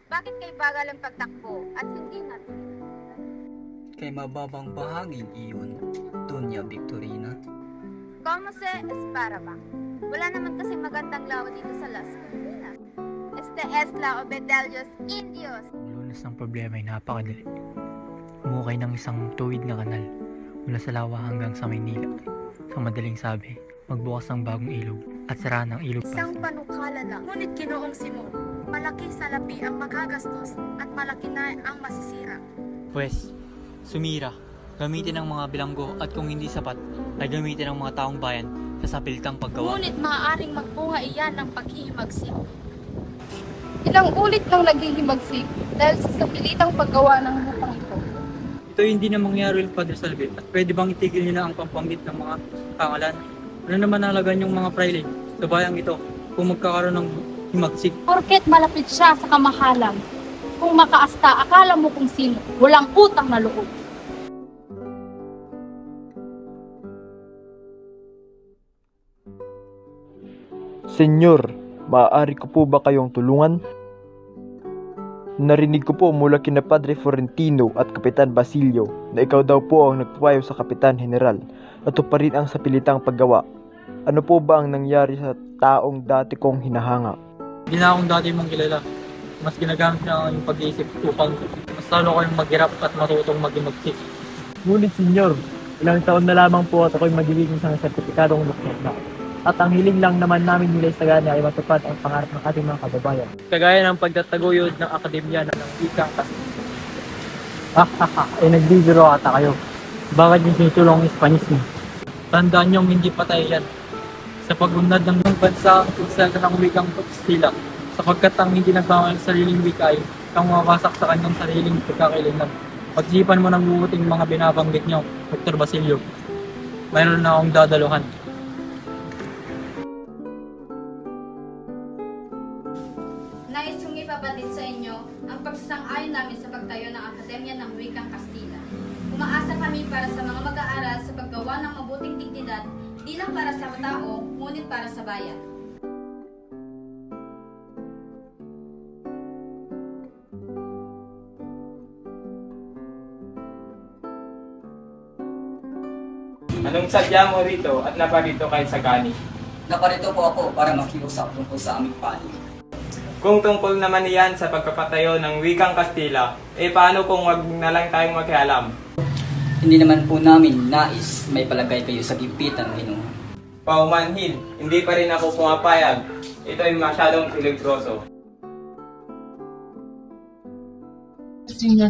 Bakit kay bagal ang pagtakbo at hindi na? Kay mababang bahaging iyon, Doña Victorina. Como se espera ba? Wala naman kasi magandang lawa dito sa Las Filipinas. Este es la Obedelios Indios. Ang lunas ng problema ay napakadali. Umukay ng isang tuwid na kanal mula sa lawa hanggang sa Maynila. Sa madaling sabi, magbukas ng bagong ilog at sara ng ilog Isang panukala lang. Ngunit Ginoong Simon, malaki salapi ang magagastos at malaki na ang masisira. Pwes, sumira, gamitin ang mga bilanggo at kung hindi sapat, ay gamitin ang mga taong bayan sa sapilitang paggawa. Ngunit maaaring magbunga iyan ng paghihimagsik. Ilang ulit nang naghihimagsik dahil sa sapilitang paggawa ng lupang ito. Ito hindi na mangyari, Padre Salvi, at pwede bang itigil niyo na ang pampanggit ng mga pangalan? Ano naman nalagan yung mga praile sa bayang ito kung magkakaroon ng himagsik? Porket malapit siya sa kamahalan. Kung makaasta, akala mo kung sino, walang utang na loob. Senyor, maaari ko po ba kayong tulungan? Narinig ko po mula kina Padre Florentino at Kapitan Basilio na ikaw daw po ang nagpapayo sa Kapitan General at tuparin ang sapilitang paggawa. Ano po ba ang nangyari sa taong dati kong hinahanga? Hindi na akong dati mong kilala. Mas ginagamit na ang pag-iisip upang mas lalo kayong maghirap at matutong maghimagsik. Ngunit senyor, ilang taon na lamang po at ako'y magiging isang sertipikadong doktor na. At ang hiling lang naman namin nila Sagana ay matupad ang pangarap ng ating mga kababayan. Kagaya ng pagtataguyod ng Akademya ng Wikang Kastila. Ay nagbibiro ata kayo. Bakit yung sinutulong ang Espanyol niyo? Tandaan niyong hindi patay yan. Sa pag-unlad ng bansa, konselta ng Wikang Kastila, sapagkat ang hindi nagmamahal sa sariling wika ay kang mawasak sa kanyang sariling pagkakailangan. Pag-isipan mo ng bubuting mga binabanggit niyo, Dr. Basilio. Mayroon na akong dadaluhan. Nais kong ipabatid sa inyo ang pagsasang-ayon namin sa pagtayo ng Akademya ng Wikang Kastila. Umaasa kami para sa mga mag-aaral sa paggawa ng mabuting dignidad, di lang para sa tao, ngunit para sa bayan. Anong sadya mo rito at naparito kay Sagani? Naparito po ako para makiusap tungkol sa aming panig. Kung tungkol naman iyan sa pagkapatayo ng Wikang Kastila, paano kung wag na lang tayong makialam? Hindi naman po namin nais may palagay kayo sa gimpitan, Ginoong. Paumanhin, hindi pa rin ako pumapayag. Ito ay masyadong peligroso.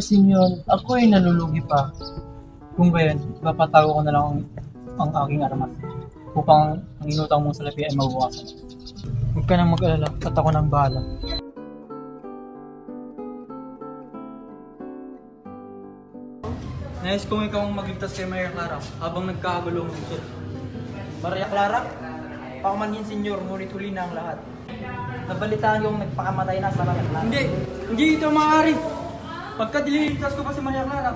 Senyor, ako ay nalulugi pa. Kung gayon, papatago ko na lang ang aking armas upang ang inutang mong salapi ay mabuwasan. Huwag ka nang mag-alala at ako nang bahala. Nais kong ikaw ang magligtas kay Maria Clara habang nagkakagulo ang lungsod. Maria Clara, pakumanhin senyor, ngunit huli na ang lahat. Nabalitaan kong nagpakamatay na sa Maria Clara. Hindi ito maaari. Pagka dililigtas ko pa si Maria Clara.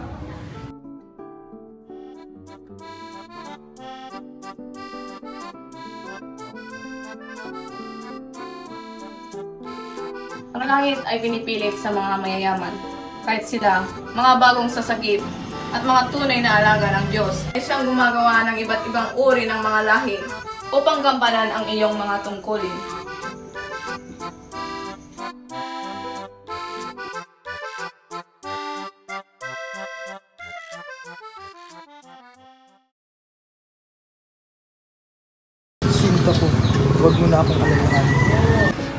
Ang langit ay pinipilit sa mga mayayaman, kahit sila, mga bagong sasagip, at mga tunay na alaga ng Diyos, ay siyang gumagawa ng iba't ibang uri ng mga lahi upang gampanan ang iyong mga tungkulin. Sinta po, huwag mo na akong alalahan.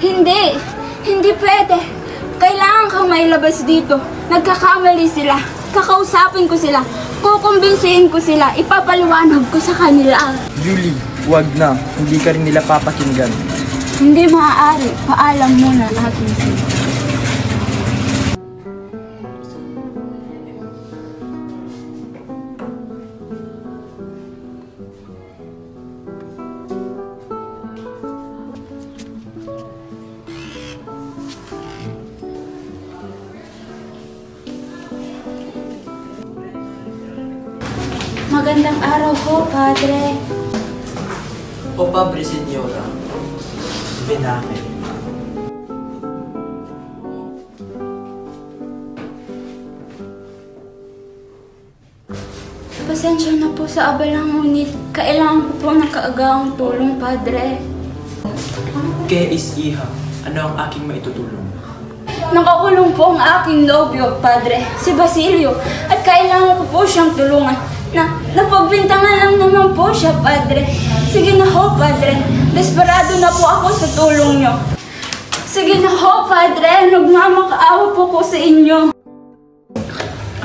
Hindi! Hindi pwede! Kailangan kang mailabas dito. Nagkakamali sila. Kakausapin ko sila. Kukumbinsihin ko sila. Ipapaliwanag ko sa kanila. Julie, huwag na. Hindi ka rin nila papakinggan. Hindi maaari. Paalam muna natin sila. Magandang araw po, Padre. O Padre Senyora, Benake. Pasensya na po sa abala, ngunit kailangan ko po ng kaagaang tulong, Padre. ¿Qué es, hija? Ano ang aking maitutulong? Nakakulong po ang aking nobyo, Padre, si Basilio, at kailangan ko po siyang tulungan. Napagbintangan lang naman po siya, Padre. Sige na ho, Padre. Desperado na po ako sa tulong niyo. Sige na ho, Padre. Nagmamakaawa po ko sa inyo.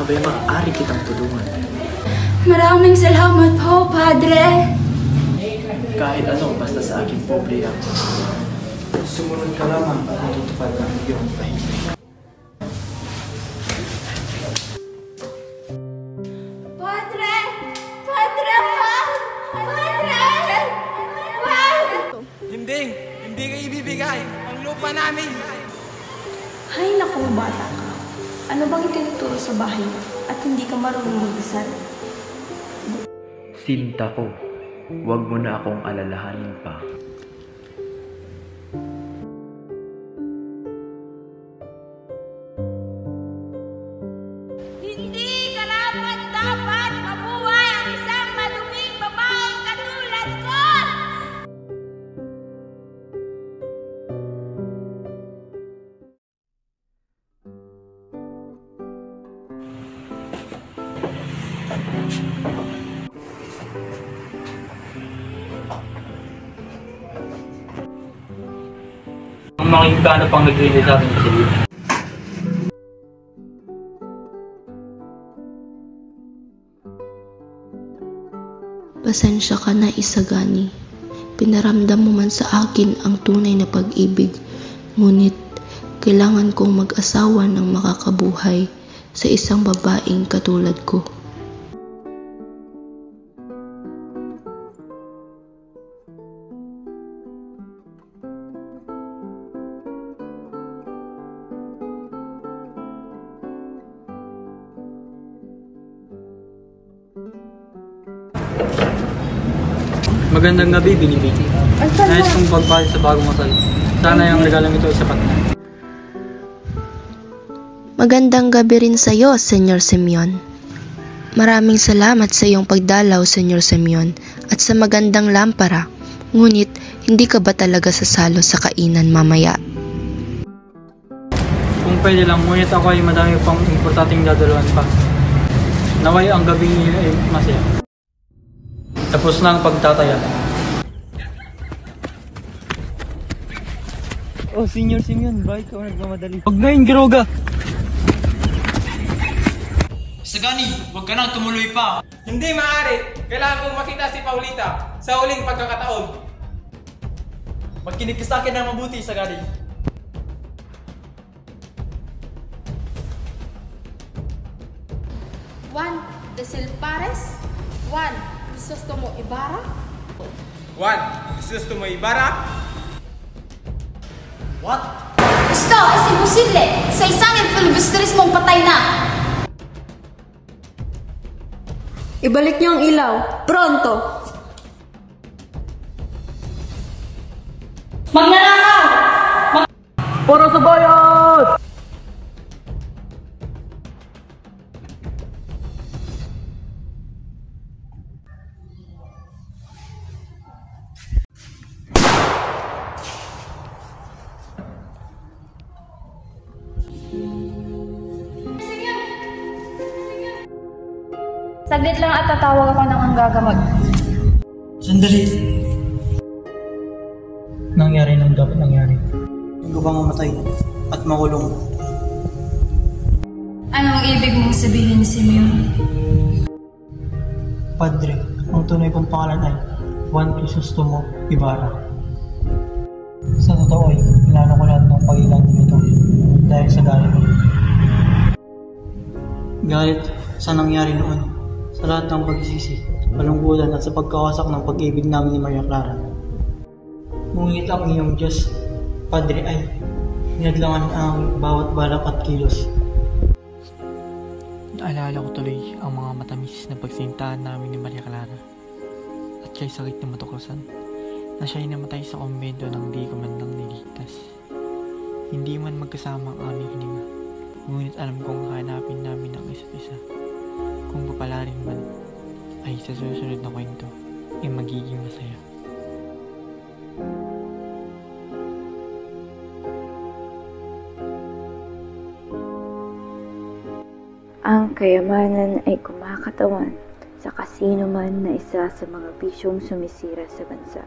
Abay, maaari kitang tulungan. Maraming salamat po, Padre. Kahit ano, basta sa aking pobre lang. Sumunod ka lamang at matutupad ang iyong pahinga. Padre! Padre! Padre! Hindi kayo ibibigay ang lupa namin. Hay naku, bata ka. Ano bang itinuturo sa bahay mo at hindi ka marunong mag-isal? Sinta ko, huwag mo na akong alalahanin pa. Hindi karapat-dapat mabuhay ang isang maduming babaeng katulad ko! Ang mga gano pang naglilinis sa atin kasi dito. Pasensya ka na, Isagani. Pinaramdam mo man sa akin ang tunay na pag-ibig, ngunit kailangan kong mag-asawa ng makakabuhay sa isang babaeng katulad ko. Magandang gabi, Binibini. Nais kong pagbali sa bagong kasal. Sana yung regalong ito ay sapat na. Magandang gabi rin sa iyo, Senyor Simeon. Maraming salamat sa iyong pagdalaw, Senyor Simeon, at sa magandang lampara. Ngunit, hindi ka ba talaga sasalo sa kainan mamaya? Kung pwede lang, ngunit ako ay madami pang importanteng dadalawan pa. Naway ang gabi niyo ay masaya. Tapos na ang pagtataya. Oh, Senyor Simeon, bakit ka nagmamadali? Huwag na yung giroga! Isagani, huwag ka nang tumuloy pa. Hindi maaari. Kailangan kong makita si Paulita sa huling pagkakataon. Magkinig ka sa akin ng mabuti, Isagani. Juan de Silpares, Juan Crisostomo Ibarra, Juan Crisostomo Ibarra. What? Gusto, es imposible! Sa isang filibusterismong patay na! Ibalik niyo ang ilaw. Pronto! Magnanakaw! Para sa bayan! Saglit lang at tatawag ako ng manggagamot. Sandali. Nangyari nang dapat nangyari. Hindi ko bang mamatay at makulong? Anong ibig mong sabihin, Simeon? Padre, ang tunay kong pangalan ay Juan Crisostomo Ibarra. Sa totoo ay pinano ko lahat ng pag-ilang nito dahil sa galit ko. Galit sa nangyari noon, sa lahat ng pagsisisi, kalungkutan at sa pagkawasak ng pag-ibig namin ni Maria Clara. Ngunit ang iyong Diyos, Padre, ay hinadlangan ang bawat balak at kilos. Naalala ko tuloy ang mga matamis na pagsintahan namin ni Maria Clara at kay sakit na matuklasan na siya'y namatay sa kumbento nang di ko man lang niligtas. Hindi man magkasama ang aming hininga, ngunit alam kong hanapin namin ang isa't isa. Kung papalarin man, ay sa susunod na kwento ay magiging masaya. Ang kayamanan ay kumakatawan sa kasino man na isa sa mga bisyong sumisira sa bansa.